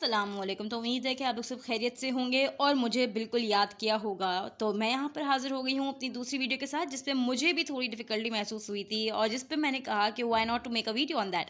अस्सलामुअलैकुम। तो उम्मीद है कि आप लोग सब खैरियत से होंगे और मुझे बिल्कुल याद किया होगा। तो मैं यहाँ पर हाज़िर हो गई हूँ अपनी दूसरी वीडियो के साथ, जिस पे मुझे भी थोड़ी डिफ़िकल्टी महसूस हुई थी और जिस पे मैंने कहा कि why not to make a video on that.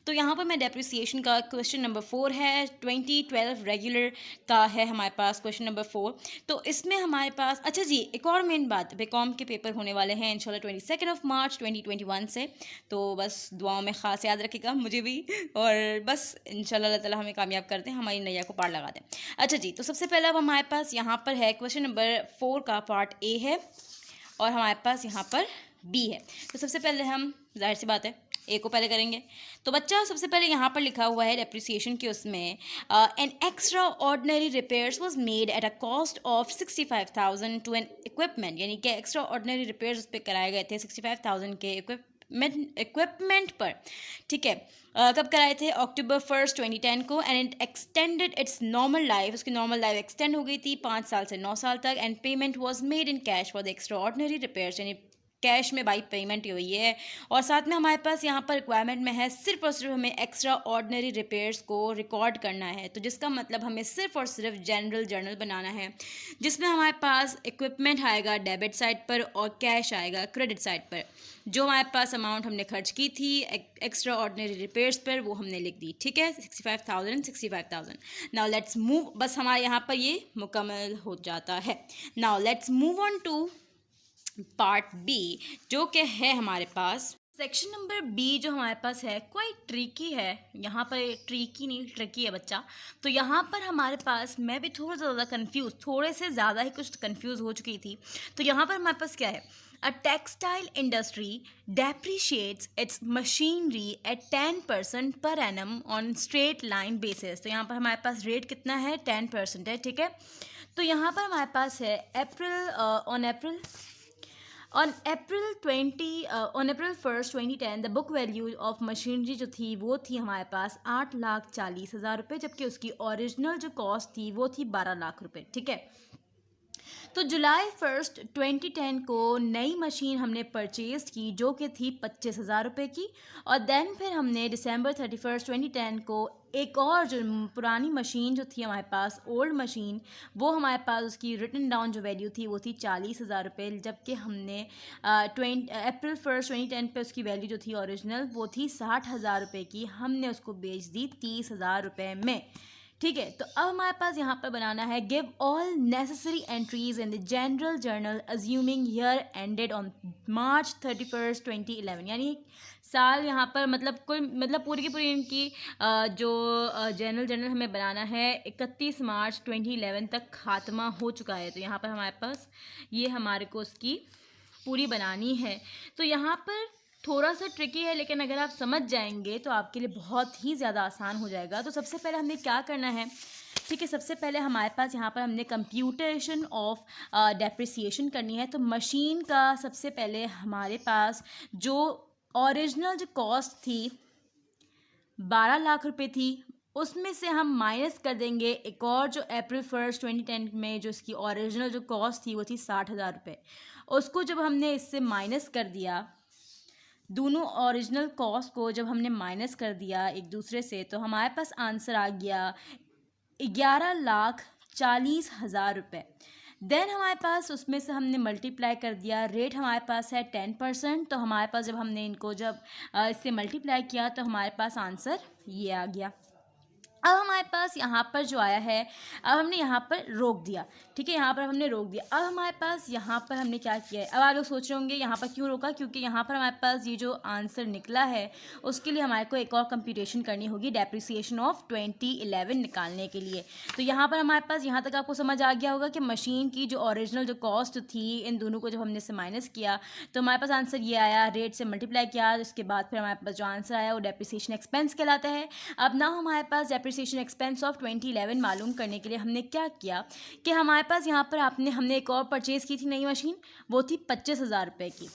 तो यहाँ पर मैं डेप्रिसिएशन का क्वेश्चन नंबर 4 है, 2012 रेगुलर का है हमारे पास क्वेश्चन नंबर 4। तो इसमें हमारे पास अच्छा जी, एक और मेन बात, बीकॉम के पेपर होने वाले हैं इंशाल्लाह 22 मार्च 2021 से। तो बस दुआओं में ख़ास याद रखिएगा मुझे भी, और बस इंशाल्लाह अल्लाह ताला हमें कामयाब करते हैं, हमारी नैया को पार लगा दें। अच्छा जी, तो सबसे पहला अब हमारे पास यहाँ पर है क्वेश्चन नंबर 4 का पार्ट ए है और हमारे पास यहाँ पर बी है। तो सबसे पहले हम, जाहिर सी बात है, ए को पहले करेंगे। तो बच्चा सबसे पहले यहाँ पर लिखा हुआ है डेप्रिसिएशन के उसमें, an extraordinary repairs was made at a cost of 65,000 to an equipment, यानी कि एक्स्ट्रा ऑर्डनरी रिपेयर्स उस पर कराए गए थे 65,000 के इक्विपमेंट पर। ठीक है, कब कराए थे? अक्टूबर 1 2010 को। And it extended it's normal life, उसकी नॉर्मल लाइफ एक्सटेंड हो गई थी 5 साल से 9 साल तक। And payment was made in cash for the extra ordinary repairs, यानी कैश में बाई पेमेंट हुई है। और साथ में हमारे पास यहाँ पर रिक्वायरमेंट में है सिर्फ और सिर्फ हमें एक्स्ट्रा ऑर्डनरी रिपेयर्स को रिकॉर्ड करना है। तो जिसका मतलब हमें सिर्फ और सिर्फ जनरल जर्नल बनाना है, जिसमें हमारे पास इक्विपमेंट आएगा डेबिट साइड पर और कैश आएगा क्रेडिट साइड पर। जो हमारे पास अमाउंट हमने खर्च की थी एक्स्ट्रा ऑर्डनरी रिपेयर्स पर, वो हमने लिख दी। ठीक है, 65,000। नाउ लेट्स मूव, बस हमारे यहाँ पर ये मुकम्मल हो जाता है। Now let's move on to part B, जो कि है हमारे पास सेक्शन नंबर बी। जो हमारे पास है क्वाइट ट्रिकी है, यहाँ पर ट्रिकी नहीं ट्रिकी है बच्चा। तो यहाँ पर हमारे पास, मैं भी थोड़ा ज़्यादा कंफ्यूज, थोड़े से ज़्यादा ही कुछ कंफ्यूज हो चुकी थी। तो यहाँ पर हमारे पास क्या है, a textile industry depreciates it's machinery at 10% per annum on straight line basis. तो यहाँ पर हमारे पास रेट कितना है? 10% है। ठीक है, तो यहाँ पर हमारे पास है on April 1st 2010 the book value of machinery जो थी वो थी हमारे पास 8,40,000 रुपये, जबकि उसकी ओरिजिनल जो कॉस्ट थी वो थी 12 लाख रुपये। ठीक है, तो जुलाई 1 2010 को नई मशीन हमने परचेज की जो कि थी 25,000 रुपये की। और देन फिर हमने दिसंबर 31 2010 को एक और जो पुरानी मशीन जो थी हमारे पास, ओल्ड मशीन, वो हमारे पास उसकी रिटन डाउन जो वैल्यू थी वो थी 40,000 रुपये, जबकि हमने अप्रैल 1 2010 पे उसकी वैल्यू जो थी ओरिजिनल वो थी 60,000 रुपये की, हमने उसको बेच दी 30,000 रुपये में। ठीक है, तो अब हमारे पास यहाँ पर बनाना है give all necessary entries in the general journal assuming year ended on March 31 2011, यानी साल यहाँ पर मतलब पूरी की पूरी इनकी जो जनरल जर्नल हमें बनाना है 31 मार्च 2011 तक खात्मा हो चुका है। तो यहाँ पर हमारे पास ये हमारे को उसकी पूरी बनानी है। तो यहाँ पर थोड़ा सा ट्रिकी है, लेकिन अगर आप समझ जाएंगे तो आपके लिए बहुत ही ज़्यादा आसान हो जाएगा। तो सबसे पहले हमने क्या करना है, ठीक है, सबसे पहले हमारे पास यहाँ पर हमने कंप्यूटेशन ऑफ डेप्रिसिएशन करनी है। तो मशीन का सबसे पहले हमारे पास जो ओरिजिनल जो कॉस्ट थी 12 लाख रुपए थी, उसमें से हम माइनस कर देंगे एक और जो अप्रैल 1 2010 में जो इसकी ओरिजिनल जो कॉस्ट थी वो थी 60,000 रुपये। उसको जब हमने इससे माइनस कर दिया, दोनों ओरिजिनल कॉस्ट को जब हमने माइनस कर दिया एक दूसरे से, तो हमारे पास आंसर आ गया 11,40,000 रुपये। देन हमारे पास उसमें से हमने मल्टीप्लाई कर दिया, रेट हमारे पास है 10%। तो हमारे पास जब हमने इनको इससे मल्टीप्लाई किया तो हमारे पास आंसर ये आ गया। अब हमारे पास यहाँ पर जो आया है, अब हमने यहाँ पर रोक दिया। ठीक है, यहाँ पर हमने रोक दिया। अब हमारे पास यहाँ पर हमने क्या किया है, अब आप लोग सोच रहे होंगे यहाँ पर क्यों रोका, क्योंकि यहाँ पर हमारे पास ये जो आंसर निकला है उसके लिए हमारे को एक और कंप्यूटेशन करनी होगी डेप्रिसिएशन ऑफ 2011 निकालने के लिए। तो यहाँ पर हमारे पास यहाँ तक आपको समझ आ गया होगा कि मशीन की जो ओरिजिनल जो कॉस्ट थी, इन दोनों को जब हमने से माइनस किया तो हमारे पास आंसर ये आया, रेट से मल्टीप्लाई किया, उसके बाद फिर हमारे पास जो आंसर आया वो डेप्रिसिएशन एक्सपेंस कहलाता है। अब ना हमारे पास डेप्रिसिएशन एक्सपेंस ऑफ 2011 मालूम करने के लिए हमने क्या किया कि हमारे पास यहाँ पर हमने एक और परचेज़ की थी नई मशीन, वो थी 25,000 रुपये की।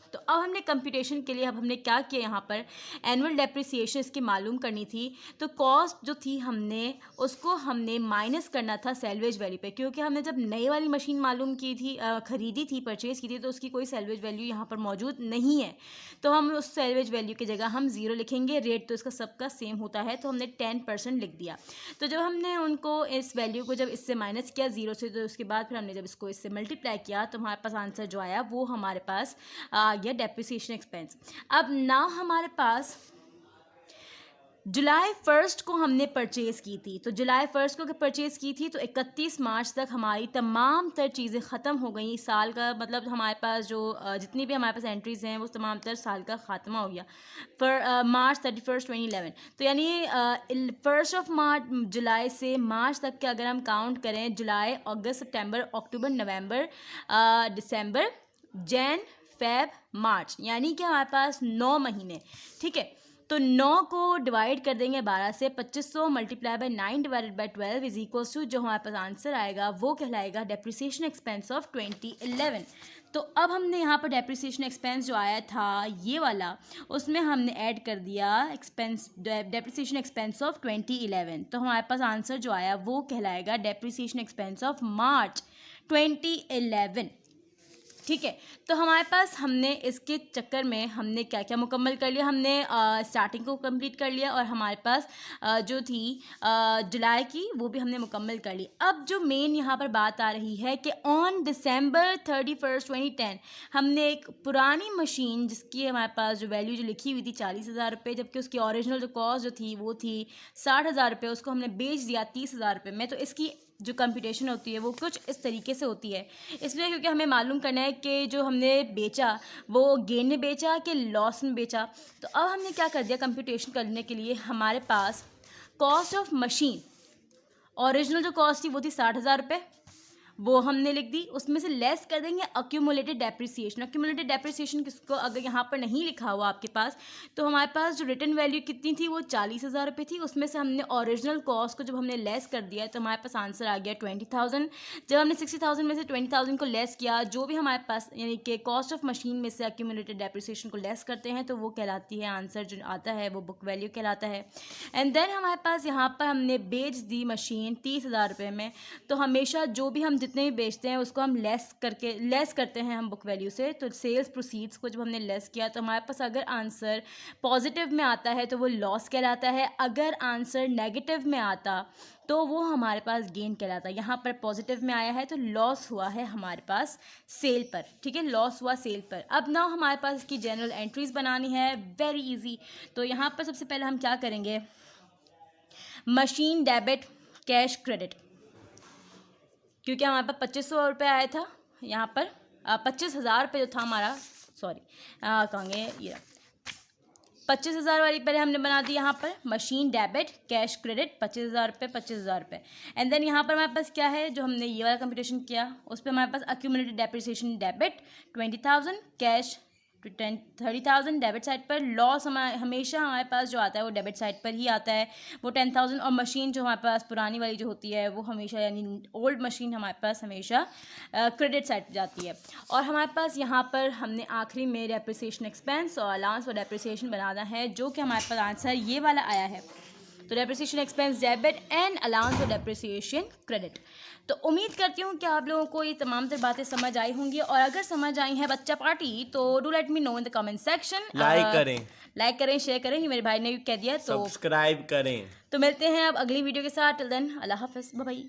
तो अब हमने कंप्यूटेशन के लिए अब हमने क्या किया, यहाँ पर एनुअल डेप्रिसिएशन इसकी मालूम करनी थी। तो कॉस्ट जो थी हमने उसको हमने माइनस करना था सेल्वेज वैल्यू पे, क्योंकि हमने जब नई वाली मशीन मालूम की थी, ख़रीदी थी, परचेज़ की थी, तो उसकी कोई सेल्वेज वैल्यू यहाँ पर मौजूद नहीं है। तो हम उस सेल्वेज वैल्यू की जगह हम 0 लिखेंगे। रेट तो इसका सबका सेम होता है, तो हमने 10% लिख दिया। तो जब हमने उनको इस वैल्यू को जब इससे माइनस किया 0 से, तो उसके बाद फिर हमने जब इसको इससे मल्टीप्लाई किया तो हमारे पास आंसर जो आया वो हमारे पास आ गया डेप्रिसिएशन एक्सपेंस। अब नाउ हमारे पास जुलाई 1 को हमने परचेज़ की थी, तो जुलाई 1 को परचेज़ की थी तो 31 मार्च तक हमारी तमाम तर चीज़ें ख़त्म हो गई। साल का मतलब हमारे पास जो जितनी भी हमारे पास एंट्रीज़ हैं वो तमाम तर साल का ख़ात्मा हो गया पर मार्च 31, 2011। तो यानी 1 मार्च जुलाई से मार्च तक के अगर हम काउंट करें, जुलाई, अगस्त, सितंबर, अक्टूबर, नवंबर, दिसंबर, जैन, फेब, मार्च, यानी कि हमारे पास 9 महीने। ठीक है, तो 9 को डिवाइड कर देंगे 12 से, 2500 multiply by 9 divided by 12 is equals to जो हमारे पास आंसर आएगा वो कहलाएगा डेप्रिसिएशन एक्सपेंस ऑफ 2011। तो अब हमने यहाँ पर डेप्रिसिएशन एक्सपेंस जो आया था ये वाला, उसमें हमने ऐड कर दिया एक्सपेंस डेप्रिसिएशन एक्सपेंस ऑफ 2011। तो हमारे पास आंसर जो आया वो कहलाएगा डेप्रिसिएशन एक्सपेंस ऑफ मार्च 2011। ठीक है, तो हमारे पास हमने इसके चक्कर में हमने क्या क्या मुकम्मल कर लिया, हमने स्टार्टिंग को कंप्लीट कर लिया और हमारे पास जो थी जुलाई की वो भी हमने मुकम्मल कर ली। अब जो मेन यहाँ पर बात आ रही है कि ऑन December 31, 2010 हमने एक पुरानी मशीन जिसकी हमारे पास जो वैल्यू जो लिखी हुई थी 40,000 रुपये, जबकि उसकी ओरिजिनल जो कॉस्ट जो थी वो थी 60,000 रुपये, उसको हमने बेच दिया 30,000 रुपये में। तो इसकी जो कंप्यूटेशन होती है वो कुछ इस तरीके से होती है, इसलिए क्योंकि हमें मालूम करना है कि जो हमने बेचा वो गेन में बेचा कि लॉस में बेचा। तो अब हमने क्या कर दिया, कंप्यूटेशन करने के लिए हमारे पास कॉस्ट ऑफ मशीन, ओरिजिनल जो कॉस्ट थी वो थी 60,000 रुपये, वो हमने लिख दी। उसमें से लेस कर देंगे अक्यूमुलेटेड डेप्रिसिएशन। अक्यूमुलेटेड डेप्रिसिएशन किसको अगर यहाँ पर नहीं लिखा हुआ आपके पास, तो हमारे पास जो रिटर्न वैल्यू कितनी थी वो 40,000 रुपये थी। उसमें से हमने ओरिजिनल कॉस्ट को जब हमने लेस कर दिया तो हमारे पास आंसर आ गया 20,000। जब हमने 60,000 में से 20,000 को लेस किया, जो भी हमारे पास यानी कि कॉस्ट ऑफ मशीन में से अक्यूमुलेटेड डेप्रिसिएशन को लेस करते हैं तो वो कहलाती है, आंसर जो आता है वो बुक वैल्यू कहलाता है। एंड देन हमारे पास यहाँ पर हमने बेच दी मशीन 30,000 रुपये में। तो हमेशा जो भी हम जितने भी बेचते हैं उसको हम लेस करते हैं हम बुक वैल्यू से। तो सेल्स प्रोसीड्स को जब हमने लेस किया तो हमारे पास अगर आंसर पॉजिटिव में आता है तो वो लॉस कहलाता है, अगर आंसर नेगेटिव में आता तो वो हमारे पास गेन कहलाता है। यहाँ पर पॉजिटिव में आया है तो लॉस हुआ है हमारे पास सेल पर। ठीक है, लॉस हुआ सेल पर। अब ना हमारे पास इसकी जनरल एंट्रीज बनानी है, वेरी इजी। तो यहाँ पर सबसे पहले हम क्या करेंगे, मशीन डेबिट कैश क्रेडिट, क्योंकि हमारे पास 2500 रुपये आया था, यहाँ पर 25,000 रुपये जो था हमारा, सॉरी कहेंगे ये 25,000 वाली पहले हमने बना दी। यहाँ पर मशीन डेबिट कैश क्रेडिट 25,000 रुपये, 25,000 रुपये। एंड देन यहाँ पर हमारे पास क्या है, जो हमने ये वाला कंप्यूटेशन किया उस पर हमारे पास accumulated depreciation debit 20,000, cash 30,000 debit side पर। लॉस हमेशा हमारे पास जो आता है वो डेबिट साइड पर ही आता है, वो 10,000। और मशीन जो हमारे पास पुरानी वाली जो होती है वो हमेशा यानी ओल्ड मशीन हमारे पास हमेशा क्रेडिट साइड पर जाती है। और हमारे पास यहाँ पर हमने आखिरी में डेप्रिसिएशन एक्सपेंस और अलाउंस फॉर डेप्रिसिएशन बनाना है, जो कि हमारे पास आंसर ये वाला आया है। तो depreciation expense debit and allowance for depreciation credit. तो उम्मीद करती हूँ कि आप लोगों को ये तमाम तर बातें समझ आई होंगी, और अगर समझ आई हैं बच्चा पार्टी तो do let me know in the comment section. Like करें, शेयर करें, ये मेरे भाई ने भी कह दिया, तो सब्सक्राइब करें। तो मिलते हैं अब अगली वीडियो के साथ। टिल देन अल्लाह हाफिज़, बाय बाय।